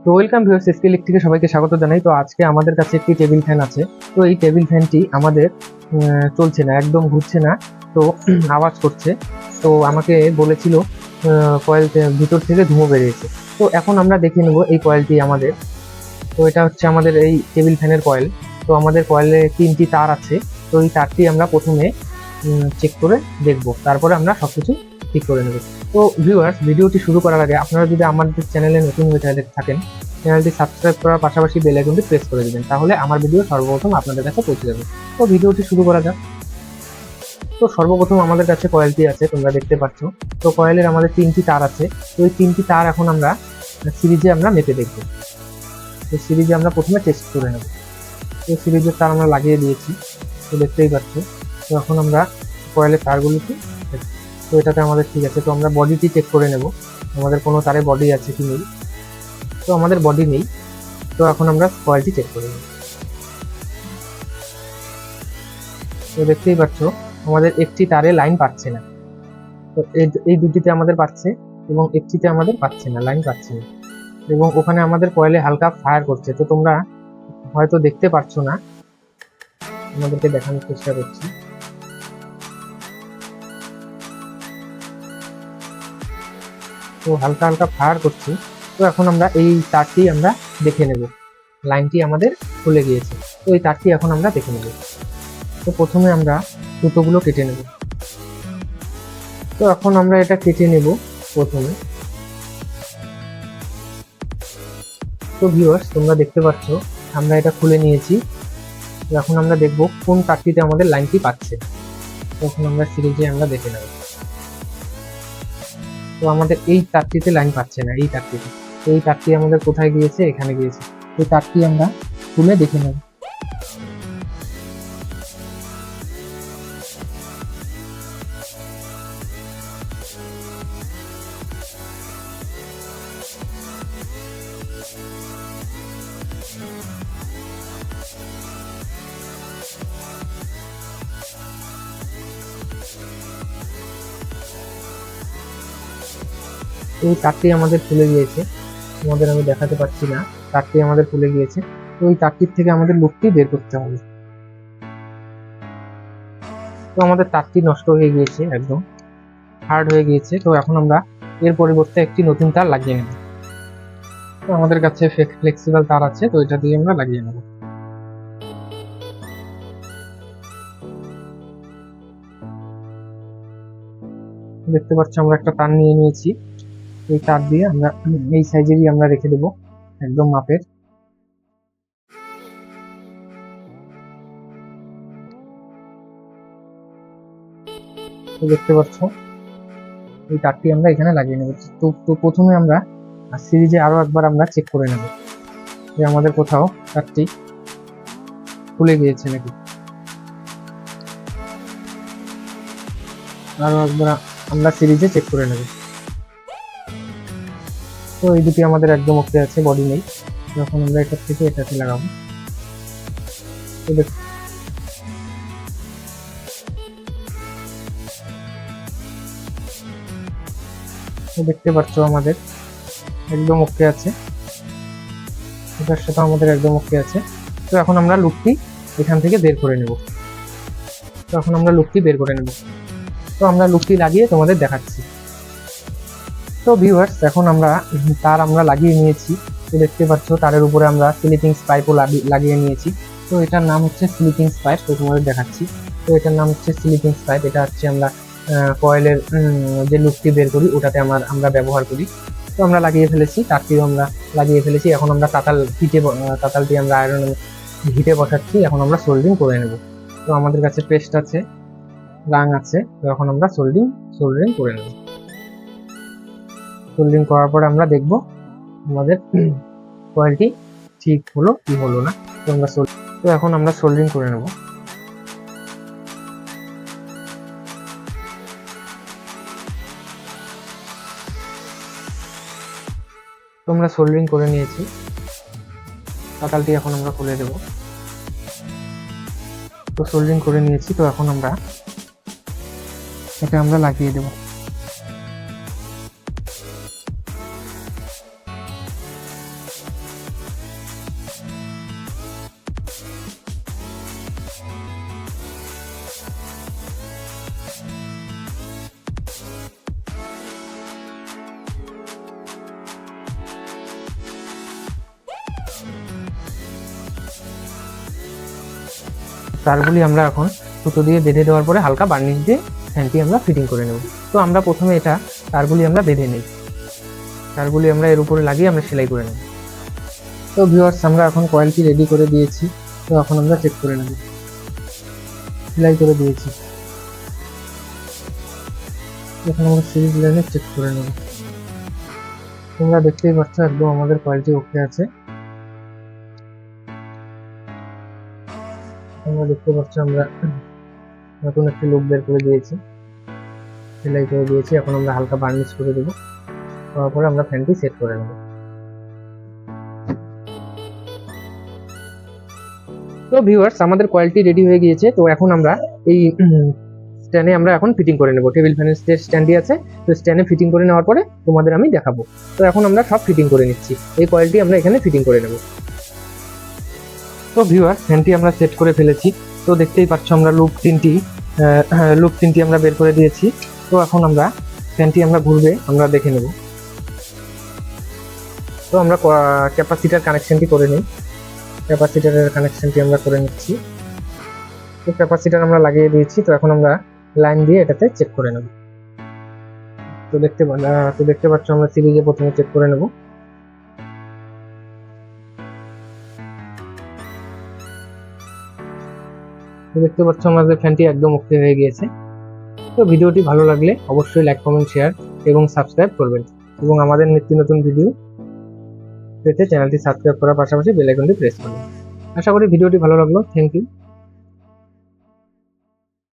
তো welcome viewers, SK ইলেকট্রিকে সবাইকে স্বাগত জানাই। তো আজকে আমাদের কাছে একটি টেবিল ফ্যান আছে। তো এই টেবিল ফ্যানটি আমাদের চলছে না, একদম ঘুরছে না। তো আওয়াজ করছে। তো আমাকে বলেছিল কয়েল ভিতর থেকে ধুঁয়ো বেরিয়েছে। তো এখন আমরা দেখে নেব এই কয়েলটি আমাদের। তো এটা হচ্ছে আমাদের এই টেবিল ফ্যানের কয়েল। তো আমাদের কয়েলে 3টি তার আছে। তো এই তারটি আমরা প্রথমে চেক করে দেখব, তারপরে আমরা সবকিছু ঠিক করে নেব। তো ভিউয়ার্স, ভিডিওটি শুরু করার আগে আপনারা যদি আমাদের চ্যানেলে নতুন হয়ে থাকেন, চ্যানেলটি সাবস্ক্রাইব করার পাশাপাশি বেল আইকনটি প্রেস করে দেবেন, তাহলে আমার ভিডিও সর্বপ্রথম আপনাদের কাছে পৌঁছে যাবে। তো ভিডিওটি শুরু করা যাক। তো সর্বপ্রথম আমাদের কাছে কয়েলটি আছে, তোমরা দেখতে পাচ্ছ। তো কয়েলের আমাদের 3টি তার আছে। তো এই 3টি তার এখন আমরা সিরিজে আমরা মেপে দেখব। তো সিরিজে আমরা প্রথমে টেস্ট করে নেব। তো সিরিজের তার আমরা লাগিয়ে দিয়েছি, তো দেখতেই পাচ্ছ। তো এখন আমরা কয়েলের তারগুলোকে, তো এটাতে আমাদের ঠিক আছে। তো আমরা বডিটি চেক করে নেব, আমাদের কোনো তারে বডি আছে কি নেই। তো আমাদের বডি নেই। তো এখন আমরা কয়েলটি চেক করে নেব। তো দেখতেই পাচ্ছ আমাদের একটি তারে লাইন পাচ্ছে না। তো এই দুটিতে আমাদের পাচ্ছে এবং একটিতে আমাদের পাচ্ছে না, লাইন পাচ্ছে না। এবং ওখানে আমাদের কয়েলে হালকা ফায়ার করছে। তো তোমরা হয়তো দেখতে পাচ্ছ না, আমাদেরকে দেখানোর চেষ্টা করছি। তো হালকা হালকা ফায়ার করছি। তো এখন আমরা এই তারটি আমরা দেখে নেব, লাইনটি আমাদের খুলে গিয়েছে। তো এই তারটি এখন আমরা দেখে নেব। তো প্রথমে আমরা সুতোগুলো কেটে নেব। তো এখন আমরা এটা কেটে নেব প্রথমে। তো ভিউয়ার্স, তোমরা দেখতে পাচ্ছ আমরা এটা খুলে নিয়েছি। তো এখন আমরা দেখব কোন তারটিতে আমাদের লাইনটি পাচ্ছে। তখন আমরা সিরিজে আমরা দেখে নেব। তো আমাদের এই তারটিতে লাইন পাচ্ছে না, এই তারটিতে। তো এই তারটি আমাদের কোথায় গিয়েছে? এখানে গিয়েছে। এই তারটি আমরা খুলে দেখে নেব। এই তারটি আমাদের খুলে গিয়েছে, আমি দেখাতে পাচ্ছি না। তারটি আমাদের খুলে গিয়েছে। তো এই তারটির থেকে আমাদের লুপটি বের করতে হবে। তো আমাদের তারটি নষ্ট হয়ে গিয়েছে, একদম হার্ড হয়ে গিয়েছে। তো এখন আমরা এর পরিবর্তে একটি নতুন তার লাগিয়ে নেব। তো আমাদের কাছে ফ্লেক্সিবল তার আছে, তো এটা দিয়ে আমরা লাগিয়ে নেব। দেখতে পাচ্ছ আমরা একটা তার নিয়ে নিয়েছি। এই তার দিয়ে আমরা এই সাইজেরই আমরা রেখে দেব, একদম মাপের। তো দেখতে পাচ্ছ এই তারটি আমরা এখানে লাগিয়ে নেব। তো প্রথমে আমরা সিরিজে আরো একবার আমরা চেক করে নেব যে আমাদের কোথাও তারটি খুলে গিয়েছে নাকি। আরো একবার আমরা সিরিজে চেক করে নেব। তো এই দুটি আমাদের একদম ওকে আছে, বডি নেই। যখন আমরা এটা থেকে এটাতে লাগাবো, তো দেখতে পাচ্ছ আমাদের একদম ওকে আছে, এটার সাথে আমাদের একদম ওকে আছে। তো এখন আমরা লুপটি এখান থেকে বের করে নেব। তো এখন আমরা লুপটি বের করে নেব। তো আমরা লুপটি লাগিয়ে তোমাদের দেখাচ্ছি। তো ভিউয়ার্স, এখন আমরা তার আমরা লাগিয়ে নিয়েছি। তো দেখতে পাচ্ছ তারের উপরে আমরা স্লিপিংস পাইপও লাগিয়ে নিয়েছি। তো এটার নাম হচ্ছে স্লিপিংস পাইপ। তো তোমাদের দেখাচ্ছি। তো এটার নাম হচ্ছে স্লিপিংস পাইপ। এটা হচ্ছে আমরা কয়েলের যে লুপটি বের করি ওটাতে আমরা ব্যবহার করি। তো আমরা লাগিয়ে ফেলেছি, তারটিও আমরা লাগিয়ে ফেলেছি। এখন আমরা তাতালটি আমরা আয়রন হিটে বসাচ্ছি। এখন আমরা সোল্ডিং করে নেব। তো আমাদের কাছে পেস্ট আছে, রাং আছে। তো এখন আমরা সোল্ডারিং করে নেব। সোল্ডিং করার পরে আমরা দেখব আমাদের কয়েলটি ঠিক হলো কি হলো না। তো এখন আমরা সোল্ডিং করে নেব। তো আমরা সোল্ডিং করে নিয়েছি, তাতালটি এখন আমরা খুলে দেব। তো সোল্ডিং করে নিয়েছি। তো এখন আমরা এটা আমরা লাগিয়ে দেব। তারগুলি আমরা এখন সুতো দিয়ে বেঁধে দেওয়ার পরে হালকা বার্নিশ দিয়ে ফ্যানটি আমরা ফিটিং করে নেব। তো আমরা প্রথমে এটা তারগুলি আমরা বেঁধে নেই, তারগুলি আমরা এর উপরে লাগিয়ে আমরা সেলাই করে নেব। তো ভিউয়ার্স, আমরা এখন কয়েলটি রেডি করে দিয়েছি। তো এখন আমরা চেক করে নেব, সেলাই করে দিয়েছি। এখন আমরা সিরিজ লাইনে চেক করে নেব। তোমরা দেখতেই পাচ্ছ একদম আমাদের কয়েলটি ওকে আছে। তোমরা দেখতে পাচ্ছ আমরা নতুন একটি লুক বের করে দিয়েছি, সেলাই করে দিয়েছি। এখন আমরা হালকা বার্নিশ করে দেবো, তারপরে আমরা ফ্যানটি সেট করে নেব। তো ভিউয়ার্স, আমাদের কয়েলটি রেডি হয়ে গিয়েছে। তো এখন আমরা এই স্ট্যান্ডে আমরা এখন ফিটিং করে নেব। টেবিল ফ্যানের স্ট্যান্ডই আছে, তো স্ট্যান্ডে ফিটিং করে নেওয়ার পরে তোমাদের আমি দেখাবো। তো এখন আমরা সব ফিটিং করে নিচ্ছি, এই কয়েলটি আমরা এখানে ফিটিং করে নেব। তো ভিউয়ার্স, ফ্যানটি আমরা সেট করে ফেলেছি। তো দেখতেই পাচ্ছ আমরা লুপ তিনটি আমরা বের করে দিয়েছি। তো এখন আমরা ফ্যানটি আমরা ঘুরবে আমরা দেখে নেব। তো আমরা ক্যাপাসিটার কানেকশনটি করে নিই, ক্যাপাসিটারের কানেকশনটি আমরা করে নিচ্ছি। তো ক্যাপাসিটার আমরা লাগিয়ে দিয়েছি। তো এখন আমরা লাইন দিয়ে এটাতে চেক করে নেব। তো দেখতে পাচ্ছ আমরা সিরিজে প্রথমে চেক করে নেব। তো দেখতে পাচ্ছ আমাদের ফ্যানটি একদম ওকে হয়ে গিয়েছে। তো ভিডিওটি ভালো লাগলে অবশ্যই লাইক, কমেন্ট, শেয়ার এবং সাবস্ক্রাইব করবেন, এবং আমাদের নিত্য নতুন ভিডিও পেতে চ্যানেলটি সাবস্ক্রাইব করার পাশাপাশি বেল আইকনটি প্রেস করবেন। আশা করি ভিডিওটি ভালো লাগলো। Thank you.